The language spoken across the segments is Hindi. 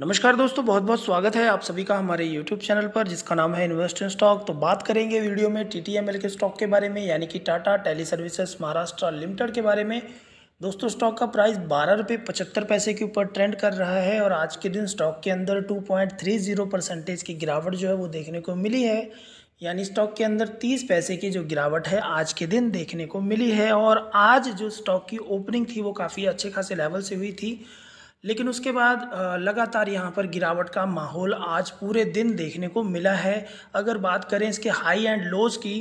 नमस्कार दोस्तों, बहुत बहुत स्वागत है आप सभी का हमारे YouTube चैनल पर जिसका नाम है इन्वेस्ट इन स्टॉक। तो बात करेंगे वीडियो में TTML के स्टॉक के बारे में, यानी कि Tata tele services Maharashtra limited के बारे में। दोस्तों, स्टॉक का प्राइस 12 रुपये 75 पैसे के ऊपर ट्रेंड कर रहा है और आज के दिन स्टॉक के अंदर 2.30% की गिरावट जो है वो देखने को मिली है। यानी स्टॉक के अंदर 30 पैसे की जो गिरावट है आज के दिन देखने को मिली है। और आज जो स्टॉक की ओपनिंग थी वो काफ़ी अच्छे खासे लेवल से हुई थी, लेकिन उसके बाद लगातार यहाँ पर गिरावट का माहौल आज पूरे दिन देखने को मिला है। अगर बात करें इसके हाई एंड लोज की,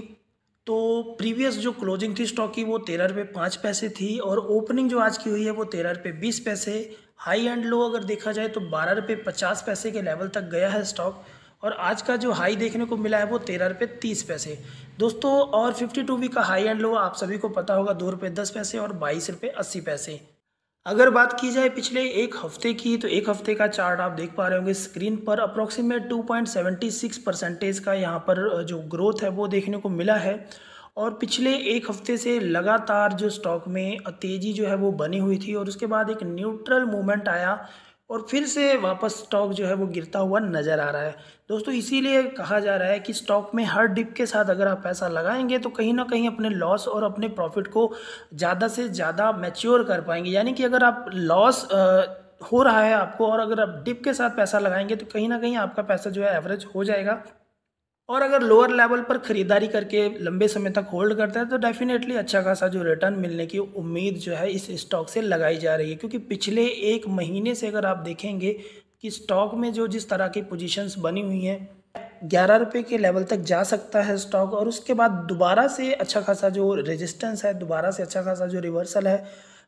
तो प्रीवियस जो क्लोजिंग थी स्टॉक की वो 13 रुपये 5 पैसे थी और ओपनिंग जो आज की हुई है वो 13 रुपये 20 पैसे। हाई एंड लो अगर देखा जाए तो 12 रुपये 50 पैसे के लेवल तक गया है स्टॉक, और आज का जो हाई देखने को मिला है वो 13 रुपये 30 पैसे। दोस्तों, और 52 वीक का हाई एंड लो आप सभी को पता होगा 2 रुपये 10 पैसे और 22 रुपये 80 पैसे। अगर बात की जाए पिछले एक हफ्ते की, तो एक हफ्ते का चार्ट आप देख पा रहे होंगे स्क्रीन पर। अप्रॉक्सीमेट 2.76% का यहाँ पर जो ग्रोथ है वो देखने को मिला है। और पिछले एक हफ्ते से लगातार जो स्टॉक में तेज़ी जो है वो बनी हुई थी और उसके बाद एक न्यूट्रल मूवमेंट आया और फिर से वापस स्टॉक जो है वो गिरता हुआ नज़र आ रहा है। दोस्तों, इसीलिए कहा जा रहा है कि स्टॉक में हर डिप के साथ अगर आप पैसा लगाएंगे तो कहीं ना कहीं अपने लॉस और अपने प्रॉफिट को ज़्यादा से ज़्यादा मैच्योर कर पाएंगे। यानी कि अगर आप लॉस हो रहा है आपको और अगर आप डिप के साथ पैसा लगाएंगे तो कहीं ना कहीं आपका पैसा जो है एवरेज हो जाएगा। और अगर लोअर लेवल पर खरीदारी करके लंबे समय तक होल्ड करता है तो डेफिनेटली अच्छा खासा जो रिटर्न मिलने की उम्मीद जो है इस स्टॉक से लगाई जा रही है। क्योंकि पिछले एक महीने से अगर आप देखेंगे कि स्टॉक में जो जिस तरह की पोजीशंस बनी हुई हैं, 11 रुपये के लेवल तक जा सकता है स्टॉक और उसके बाद दोबारा से अच्छा खासा जो रेजिस्टेंस है, दोबारा से अच्छा खासा जो रिवर्सल है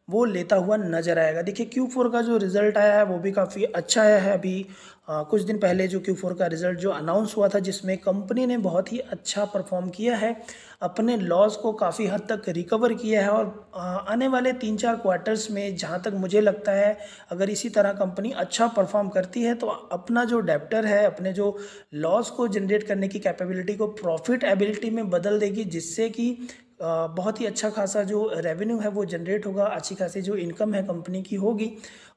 वो लेता हुआ नजर आएगा। देखिए, Q4 का जो रिजल्ट आया है वो भी काफ़ी अच्छा आया है। अभी कुछ दिन पहले जो Q4 का रिजल्ट जो अनाउंस हुआ था, जिसमें कंपनी ने बहुत ही अच्छा परफॉर्म किया है, अपने लॉस को काफ़ी हद तक रिकवर किया है। और आने वाले 3-4 क्वार्टर्स में जहाँ तक मुझे लगता है, अगर इसी तरह कंपनी अच्छा परफॉर्म करती है तो अपना जो डेप्टर है, अपने जो लॉस को जनरेट करने की कैपेबिलिटी को प्रॉफिट एबिलिटी में बदल देगी, जिससे कि बहुत ही अच्छा खासा जो रेवेन्यू है वो जनरेट होगा, अच्छी खासी जो इनकम है कंपनी की होगी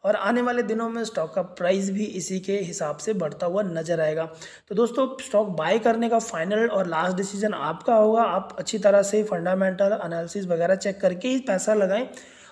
और आने वाले दिनों में स्टॉक का प्राइस भी इसी के हिसाब से बढ़ता हुआ नजर आएगा। तो दोस्तों, स्टॉक बाय करने का फाइनल और लास्ट डिसीजन आपका होगा। आप अच्छी तरह से फंडामेंटल एनालिसिस वगैरह चेक करके ही पैसा लगाएं।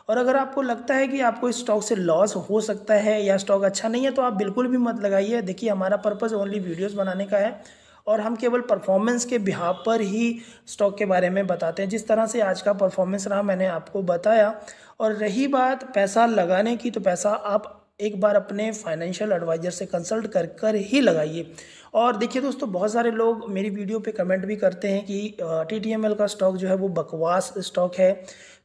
और अगर आपको लगता है कि आपको इस स्टॉक से लॉस हो सकता है या स्टॉक अच्छा नहीं है तो आप बिल्कुल भी मत लगाइए। देखिए, हमारा पर्पज़ ओनली वीडियोज़ बनाने का है और हम केवल परफॉर्मेंस के बिहाफ पर ही स्टॉक के बारे में बताते हैं। जिस तरह से आज का परफॉर्मेंस रहा मैंने आपको बताया। और रही बात पैसा लगाने की, तो पैसा आप एक बार अपने फाइनेंशियल एडवाइजर से कंसल्ट कर कर ही लगाइए। और देखिए दोस्तों, बहुत सारे लोग मेरी वीडियो पे कमेंट भी करते हैं कि TTML का स्टॉक जो है वो बकवास स्टॉक है।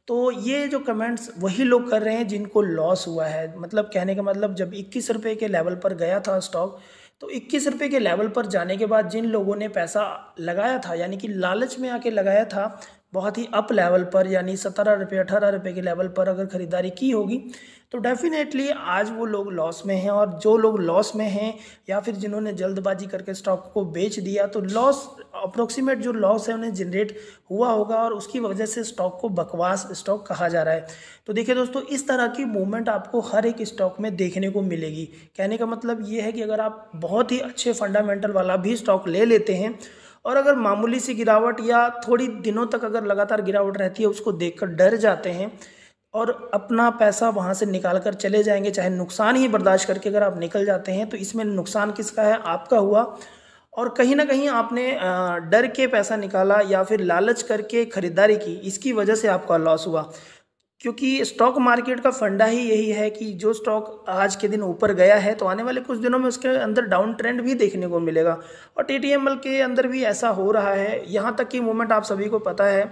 तो ये जो कमेंट्स वही लोग कर रहे हैं जिनको लॉस हुआ है। मतलब कहने का मतलब, जब 21 रुपये के लेवल पर गया था स्टॉक, तो 21 रुपये के लेवल पर जाने के बाद जिन लोगों ने पैसा लगाया था, यानी कि लालच में आके लगाया था, बहुत ही अप लेवल पर यानी 17 रुपये 18 रुपये के लेवल पर अगर ख़रीदारी की होगी तो डेफिनेटली आज वो लोग लॉस में हैं। और जो लोग लॉस में हैं या फिर जिन्होंने जल्दबाजी करके स्टॉक को बेच दिया, तो लॉस अप्रोक्सीमेट जो लॉस है उन्हें जनरेट हुआ होगा और उसकी वजह से स्टॉक को बकवास स्टॉक कहा जा रहा है। तो देखिए दोस्तों, इस तरह की मूवमेंट आपको हर एक स्टॉक में देखने को मिलेगी। कहने का मतलब ये है कि अगर आप बहुत ही अच्छे फंडामेंटल वाला भी स्टॉक ले लेते हैं और अगर मामूली सी गिरावट या थोड़ी दिनों तक अगर लगातार गिरावट रहती है उसको देखकर डर जाते हैं और अपना पैसा वहां से निकाल कर चले जाएंगे, चाहे नुकसान ही बर्दाश्त करके अगर आप निकल जाते हैं, तो इसमें नुकसान किसका है? आपका हुआ। और कहीं ना कहीं आपने डर के पैसा निकाला या फिर लालच करके खरीदारी की, इसकी वजह से आपका लॉस हुआ। क्योंकि स्टॉक मार्केट का फंडा ही यही है कि जो स्टॉक आज के दिन ऊपर गया है तो आने वाले कुछ दिनों में उसके अंदर डाउन ट्रेंड भी देखने को मिलेगा। और TTML के अंदर भी ऐसा हो रहा है। यहाँ तक कि मूवमेंट आप सभी को पता है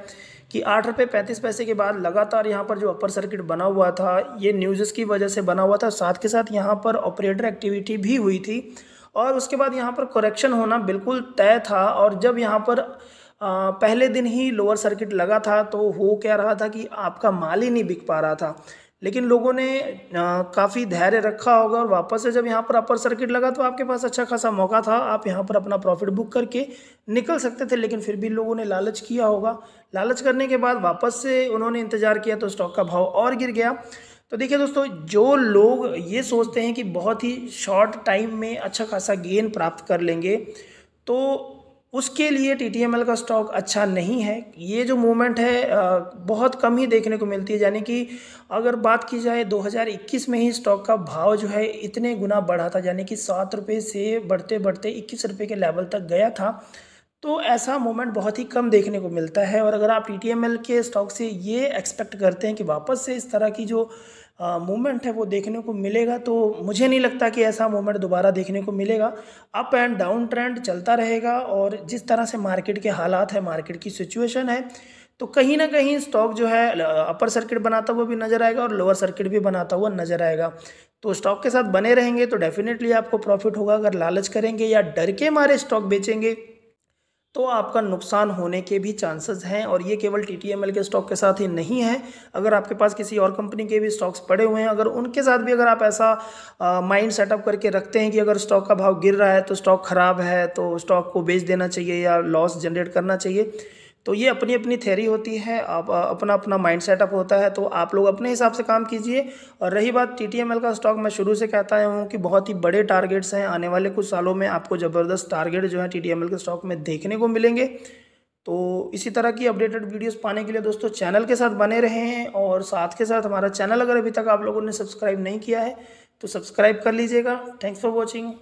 कि 8 रुपये 35 पैसे के बाद लगातार यहाँ पर जो अपर सर्किट बना हुआ था, ये न्यूज़ की वजह से बना हुआ था। साथ के साथ यहाँ पर ऑपरेटर एक्टिविटी भी हुई थी और उसके बाद यहाँ पर करेक्शन होना बिल्कुल तय था। और जब यहाँ पर पहले दिन ही लोअर सर्किट लगा था तो हो क्या रहा था कि आपका माल ही नहीं बिक पा रहा था, लेकिन लोगों ने काफ़ी धैर्य रखा होगा और वापस से जब यहाँ पर अपर सर्किट लगा तो आपके पास अच्छा खासा मौका था, आप यहाँ पर अपना प्रॉफिट बुक करके निकल सकते थे। लेकिन फिर भी लोगों ने लालच किया होगा। लालच करने के बाद वापस से उन्होंने इंतज़ार किया तो स्टॉक का भाव और गिर गया। तो देखिए दोस्तों, जो लोग ये सोचते हैं कि बहुत ही शॉर्ट टाइम में अच्छा खासा गेन प्राप्त कर लेंगे, तो उसके लिए टीटीएमएल का स्टॉक अच्छा नहीं है। ये जो मूवमेंट है बहुत कम ही देखने को मिलती है। यानी कि अगर बात की जाए 2021 में ही स्टॉक का भाव जो है इतने गुना बढ़ा था, यानी कि 7 रुपये से बढ़ते बढ़ते 21 रुपये के लेवल तक गया था। तो ऐसा मोमेंट बहुत ही कम देखने को मिलता है। और अगर आप टीटीएमएल के स्टॉक से ये एक्सपेक्ट करते हैं कि वापस से इस तरह की जो मूवमेंट है वो देखने को मिलेगा, तो मुझे नहीं लगता कि ऐसा मूवमेंट दोबारा देखने को मिलेगा। अप एंड डाउन ट्रेंड चलता रहेगा, और जिस तरह से मार्केट के हालात है, मार्केट की सिचुएशन है, तो कहीं ना कहीं स्टॉक जो है अपर सर्किट बनाता हुआ भी नज़र आएगा और लोअर सर्किट भी बनाता हुआ नज़र आएगा। तो स्टॉक के साथ बने रहेंगे तो डेफिनेटली आपको प्रॉफिट होगा। अगर लालच करेंगे या डर के मारे स्टॉक बेचेंगे तो आपका नुकसान होने के भी चांसेस हैं। और ये केवल टीटीएमएल के स्टॉक के साथ ही नहीं है। अगर आपके पास किसी और कंपनी के भी स्टॉक्स पड़े हुए हैं, अगर उनके साथ भी अगर आप ऐसा माइंड सेटअप करके रखते हैं कि अगर स्टॉक का भाव गिर रहा है तो स्टॉक खराब है, तो स्टॉक को बेच देना चाहिए या लॉस जनरेट करना चाहिए, तो ये अपनी अपनी थ्योरी होती है। आप अपना अपना माइंड सेटअप होता है, तो आप लोग अपने हिसाब से काम कीजिए। और रही बात टीटीएमएल का स्टॉक, मैं शुरू से कहता हूँ कि बहुत ही बड़े टारगेट्स हैं। आने वाले कुछ सालों में आपको ज़बरदस्त टारगेट जो है टीटीएमएल के स्टॉक में देखने को मिलेंगे। तो इसी तरह की अपडेटेड वीडियोस पाने के लिए दोस्तों चैनल के साथ बने रहें, और साथ के साथ हमारा चैनल अगर अभी तक आप लोगों ने सब्सक्राइब नहीं किया है तो सब्सक्राइब कर लीजिएगा। Thanks for watching.